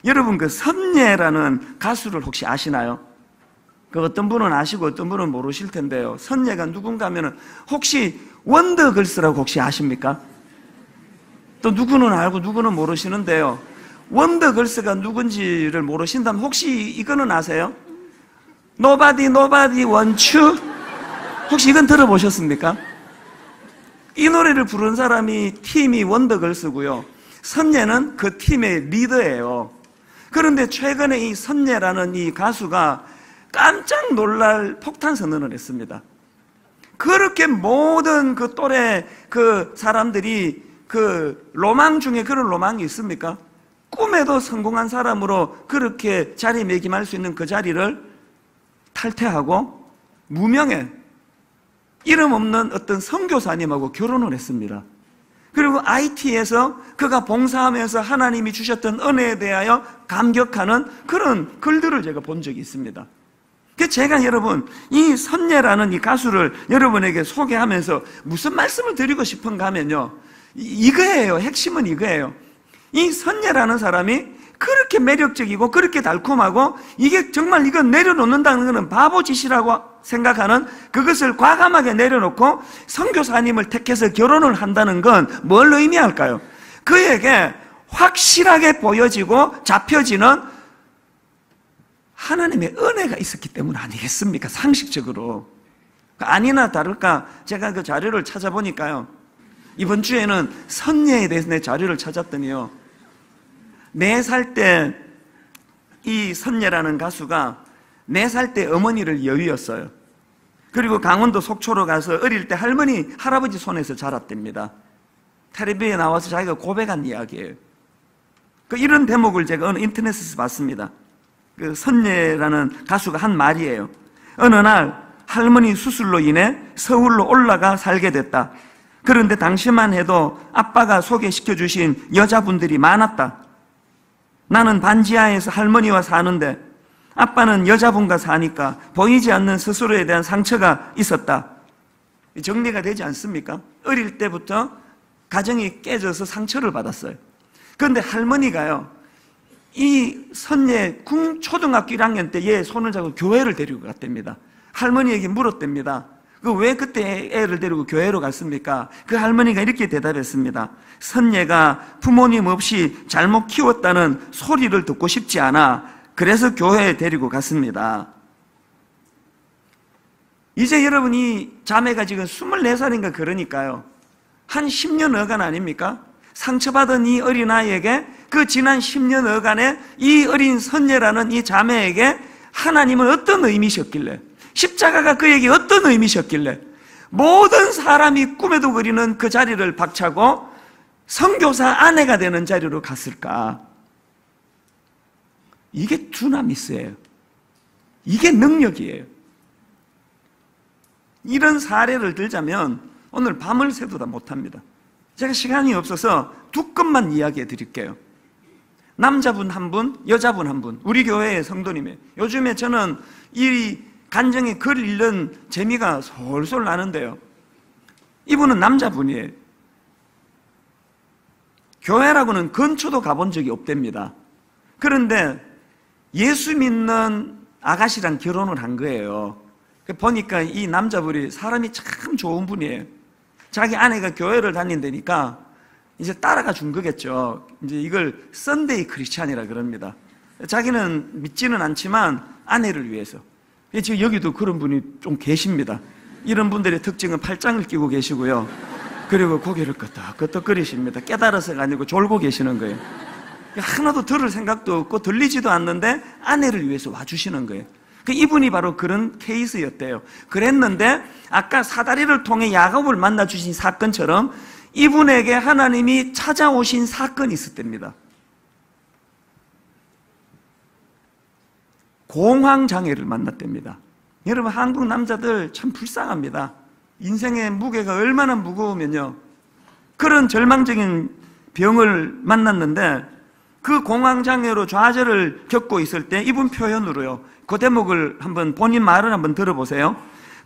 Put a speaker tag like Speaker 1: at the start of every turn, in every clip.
Speaker 1: 여러분 그 선예라는 가수를 혹시 아시나요? 그 어떤 분은 아시고 어떤 분은 모르실 텐데요. 선예가 누군가 하면은 혹시 원더걸스라고 혹시 아십니까? 또 누구는 알고 누구는 모르시는데요. 원더걸스가 누군지를 모르신다면 혹시 이거는 아세요? Nobody Nobody Want You? 혹시 이건 들어보셨습니까? 이 노래를 부른 사람이 팀이 원더걸스고요. 선예는 그 팀의 리더예요. 그런데 최근에 이 선예라는 이 가수가 깜짝 놀랄 폭탄 선언을 했습니다. 그렇게 모든 그 또래 그 사람들이 그 로망 중에 그런 로망이 있습니까? 꿈에도 성공한 사람으로 그렇게 자리매김할 수 있는 그 자리를 탈퇴하고 무명의 이름 없는 어떤 선교사님하고 결혼을 했습니다. 그리고 IT에서 그가 봉사하면서 하나님이 주셨던 은혜에 대하여 감격하는 그런 글들을 제가 본 적이 있습니다. 그래서 제가 여러분 이 선예라는 이 가수를 여러분에게 소개하면서 무슨 말씀을 드리고 싶은가 하면요, 이거예요. 핵심은 이거예요. 이 선예라는 사람이 그렇게 매력적이고 그렇게 달콤하고 이게 정말 이건 내려놓는다는 것은 바보짓이라고 생각하는 그것을 과감하게 내려놓고 선교사님을 택해서 결혼을 한다는 건 뭘 의미할까요? 그에게 확실하게 보여지고 잡혀지는 하나님의 은혜가 있었기 때문 아니겠습니까? 상식적으로. 아니나 다를까 제가 그 자료를 찾아보니까요, 이번 주에는 선예에 대해서 내 자료를 찾았더니요, 4살 때 이 선예라는 가수가 4살 때 어머니를 여위었어요. 그리고 강원도 속초로 가서 어릴 때 할머니, 할아버지 손에서 자랐답니다. 텔레비에 나와서 자기가 고백한 이야기예요. 이런 대목을 제가 어느 인터넷에서 봤습니다. 그 선예라는 가수가 한 말이에요. 어느 날 할머니 수술로 인해 서울로 올라가 살게 됐다. 그런데 당시만 해도 아빠가 소개시켜 주신 여자분들이 많았다. 나는 반지하에서 할머니와 사는데 아빠는 여자분과 사니까 보이지 않는 스스로에 대한 상처가 있었다. 정리가 되지 않습니까? 어릴 때부터 가정이 깨져서 상처를 받았어요. 그런데 할머니가요, 이 선예 초등학교 1학년 때 얘 손을 잡고 교회를 데리고 갔답니다. 할머니에게 물었답니다. 왜 그때 애를 데리고 교회로 갔습니까? 그 할머니가 이렇게 대답했습니다. 선예가 부모님 없이 잘못 키웠다는 소리를 듣고 싶지 않아. 그래서 교회에 데리고 갔습니다. 이제 여러분이 자매가 지금 24살인가 그러니까요, 한 10년 어간 아닙니까? 상처받은 이 어린아이에게 그 지난 10년 어간에 이 어린 선예라는 이 자매에게 하나님은 어떤 의미셨길래, 십자가가 그에게 어떤 의미셨길래 모든 사람이 꿈에도 그리는 그 자리를 박차고 선교사 아내가 되는 자리로 갔을까? 이게 두나미스예요. 이게 능력이에요. 이런 사례를 들자면 오늘 밤을 새도 다 못합니다. 제가 시간이 없어서 두 건만 이야기해 드릴게요. 남자분 한 분, 여자분 한 분, 우리 교회의 성도님이에요. 요즘에 저는 이 간증에 글 읽는 재미가 솔솔 나는데요, 이분은 남자분이에요. 교회라고는 근처도 가본 적이 없답니다. 그런데 예수 믿는 아가씨랑 결혼을 한 거예요. 보니까 이 남자분이 사람이 참 좋은 분이에요. 자기 아내가 교회를 다닌다니까 이제 따라가 준 거겠죠. 이제 이걸 썬데이 크리스찬이라 그럽니다. 자기는 믿지는 않지만 아내를 위해서. 지금 여기도 그런 분이 좀 계십니다. 이런 분들의 특징은 팔짱을 끼고 계시고요, 그리고 고개를 끄덕끄덕거리십니다. 깨달아서가 아니고 졸고 계시는 거예요. 하나도 들을 생각도 없고 들리지도 않는데 아내를 위해서 와주시는 거예요. 이분이 바로 그런 케이스였대요. 그랬는데 아까 사다리를 통해 야곱을 만나 주신 사건처럼 이분에게 하나님이 찾아오신 사건이 있었답니다. 공황장애를 만났답니다. 여러분, 한국 남자들 참 불쌍합니다. 인생의 무게가 얼마나 무거우면요, 그런 절망적인 병을 만났는데 그 공황장애로 좌절을 겪고 있을 때 이분 표현으로요, 그 대목을 한번 본인 말을 한번 들어보세요.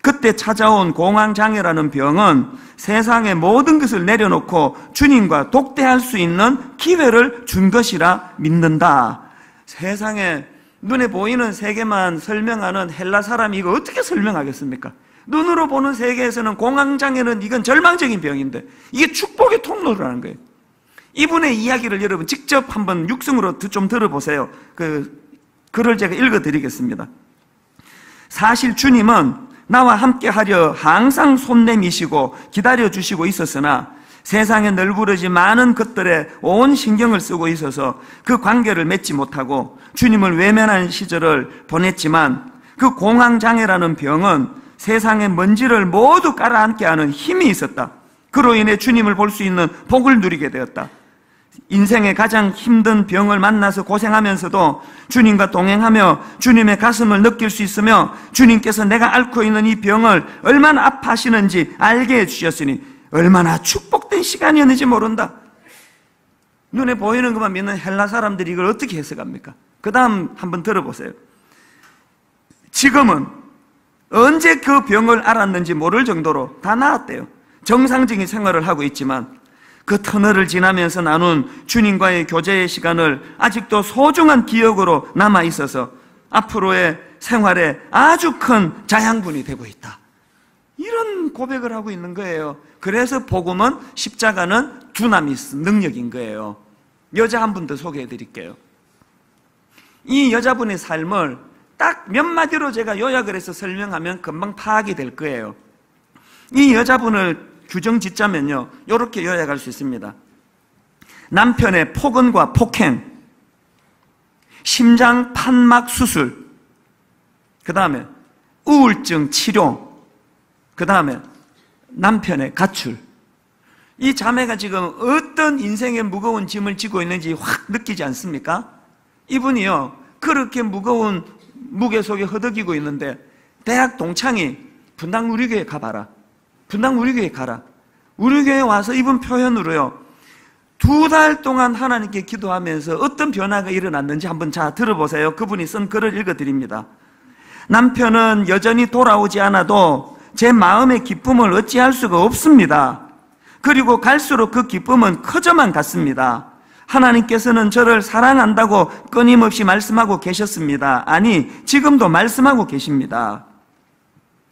Speaker 1: 그때 찾아온 공황장애라는 병은 세상의 모든 것을 내려놓고 주님과 독대할 수 있는 기회를 준 것이라 믿는다. 세상에 눈에 보이는 세계만 설명하는 헬라 사람이 이거 어떻게 설명하겠습니까? 눈으로 보는 세계에서는 공황장애는 이건 절망적인 병인데 이게 축복의 통로라는 거예요. 이분의 이야기를 여러분 직접 한번 육성으로 좀 들어보세요. 글을 제가 읽어드리겠습니다. 사실 주님은 나와 함께 하려 항상 손 내미시고 기다려주시고 있었으나 세상에 널브러진 많은 것들에 온 신경을 쓰고 있어서 그 관계를 맺지 못하고 주님을 외면한 시절을 보냈지만 그 공황장애라는 병은 세상의 먼지를 모두 깔아앉게 하는 힘이 있었다. 그로 인해 주님을 볼 수 있는 복을 누리게 되었다. 인생의 가장 힘든 병을 만나서 고생하면서도 주님과 동행하며 주님의 가슴을 느낄 수 있으며 주님께서 내가 앓고 있는 이 병을 얼마나 아파하시는지 알게 해주셨으니 얼마나 축복된 시간이었는지 모른다. 눈에 보이는 것만 믿는 헬라 사람들이 이걸 어떻게 해석합니까? 그 다음 한번 들어보세요. 지금은 언제 그 병을 알았는지 모를 정도로 다 나았대요. 정상적인 생활을 하고 있지만 그 터널을 지나면서 나눈 주님과의 교제의 시간을 아직도 소중한 기억으로 남아있어서 앞으로의 생활에 아주 큰 자양분이 되고 있다. 이런 고백을 하고 있는 거예요. 그래서 복음은 십자가는 두나미스 능력인 거예요. 여자 한 분 더 소개해 드릴게요. 이 여자분의 삶을 딱 몇 마디로 제가 요약을 해서 설명하면 금방 파악이 될 거예요. 이 여자분을 규정 짓자면요, 이렇게 요약할 수 있습니다. 남편의 폭언과 폭행, 심장 판막 수술, 그 다음에 우울증 치료, 그 다음에 남편의 가출. 이 자매가 지금 어떤 인생의 무거운 짐을 지고 있는지 확 느끼지 않습니까? 이분이요, 그렇게 무거운 무게 속에 허덕이고 있는데 대학 동창이 분당 우리교회 가봐라, 분당 우리교회 가라. 우리교회 와서 이분 표현으로요, 2달 동안 하나님께 기도하면서 어떤 변화가 일어났는지 한번 자 들어보세요. 그분이 쓴 글을 읽어드립니다. 남편은 여전히 돌아오지 않아도 제 마음의 기쁨을 어찌할 수가 없습니다. 그리고 갈수록 그 기쁨은 커져만 갔습니다. 하나님께서는 저를 사랑한다고 끊임없이 말씀하고 계셨습니다. 아니, 지금도 말씀하고 계십니다.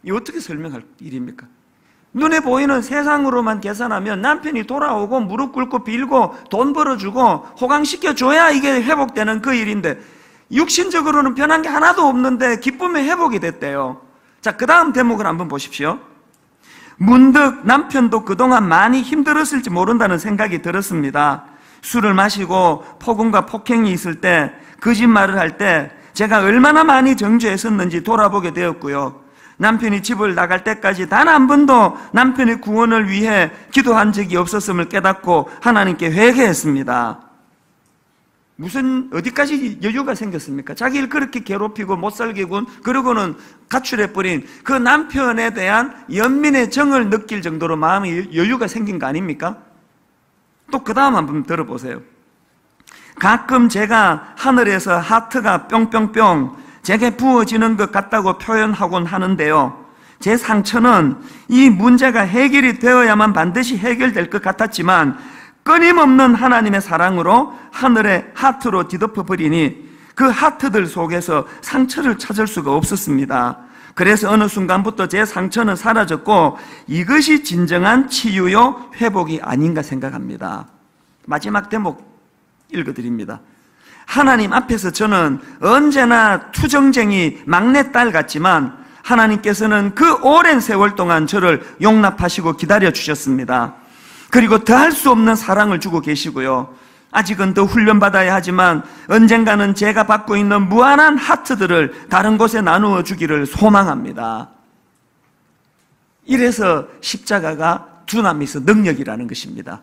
Speaker 1: 이 어떻게 설명할 일입니까? 눈에 보이는 세상으로만 계산하면 남편이 돌아오고 무릎 꿇고 빌고 돈 벌어주고 호강시켜줘야 이게 회복되는 그 일인데 육신적으로는 변한 게 하나도 없는데 기쁨의 회복이 됐대요. 자, 그 다음 대목을 한번 보십시오. 문득 남편도 그동안 많이 힘들었을지 모른다는 생각이 들었습니다. 술을 마시고 폭언과 폭행이 있을 때, 거짓말을 할 때 제가 얼마나 많이 정죄했었는지 돌아보게 되었고요. 남편이 집을 나갈 때까지 단 한 번도 남편의 구원을 위해 기도한 적이 없었음을 깨닫고 하나님께 회개했습니다. 무슨 어디까지 여유가 생겼습니까? 자기를 그렇게 괴롭히고 못살게 군, 그러고는 가출해버린 그 남편에 대한 연민의 정을 느낄 정도로 마음의 여유가 생긴 거 아닙니까? 또 그 다음 한번 들어보세요. 가끔 제가 하늘에서 하트가 뿅뿅뿅 제게 부어지는 것 같다고 표현하곤 하는데요, 제 상처는 이 문제가 해결이 되어야만 반드시 해결될 것 같았지만 끊임없는 하나님의 사랑으로 하늘의 하트로 뒤덮어버리니 그 하트들 속에서 상처를 찾을 수가 없었습니다. 그래서 어느 순간부터 제 상처는 사라졌고 이것이 진정한 치유요 회복이 아닌가 생각합니다. 마지막 대목 읽어드립니다. 하나님 앞에서 저는 언제나 투정쟁이 막내딸 같지만 하나님께서는 그 오랜 세월 동안 저를 용납하시고 기다려주셨습니다. 그리고 더할 수 없는 사랑을 주고 계시고요, 아직은 더 훈련받아야 하지만 언젠가는 제가 받고 있는 무한한 하트들을 다른 곳에 나누어 주기를 소망합니다. 이래서 십자가가 두나미스 능력이라는 것입니다.